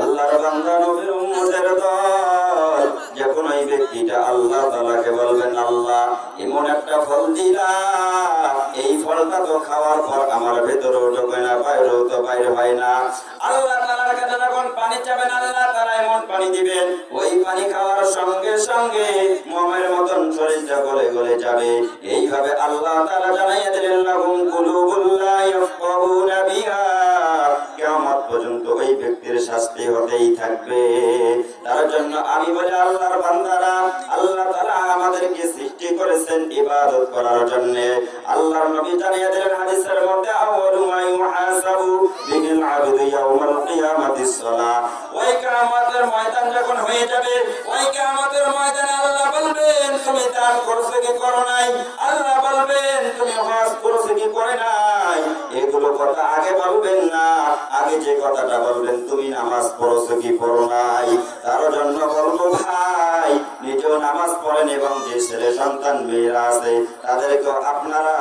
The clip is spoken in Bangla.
আল্লাহর বান্দা নবীর উম্মতের দল যখন ওই ব্যক্তিটা আল্লাহ তাআলাকে বলবেন, আল্লাহ এমন একটা ফল দিলা, এই ফলটা তো খাওয়ার পর আমার ভেতরেও ঢোকে না, বাইরেও তো বাইরে হয় না। আল্লাহ তাআলার কাছে যখন পানি চাবেন, আল্লাহ তাআলা এমন পানি দিবেন, ওই পানি খাওয়ার সঙ্গে সঙ্গে মোমের মতন শরীরটা গলে গলে যাবে। এইভাবে আল্লাহ তাআলা জানাইয়া দিলেন, লাহুম কুলুবুল লা ইয়াফকাহুনা বিহা, কিয়ামত পর্যন্ত ওই ব্যক্তির শাস্তি হতেই থাকবে। তার জন্য আমি বলি, আল্লাহর বান্দারা, আল্লাহ তাআলা আমাদেরকে সৃষ্টি করেছেন ইবাদত করার জন্য। আল্লাহর নবী জানিয়ে দিলেন হাদিসের মধ্যে, আউয়ালু মা ইউহাসাবু বিহিল আবদু ইয়াউমাল কিয়ামাতিস সালাহ। ওই কিয়ামতের ময়দান যখন হয়ে যাবে, ওই কিয়ামতের ময়দানে আল্লাহ বলবেন, তুমি দান করছো কি করো নাই? আল্লাহ বলবেন, তুমি হজ করছো কি করে নাই? এগুলো কথা আগে বলবেন না, আগে যে কথাটা বলবেন, তুমি নামাজ পড়ছো কি পড়ো নাই। তার জন্য বলবো, ভাই নিজেও নামাজ পড়েন এবং যে ছেলে সন্তান মেয়েরা আছে তাদেরকে আপনারা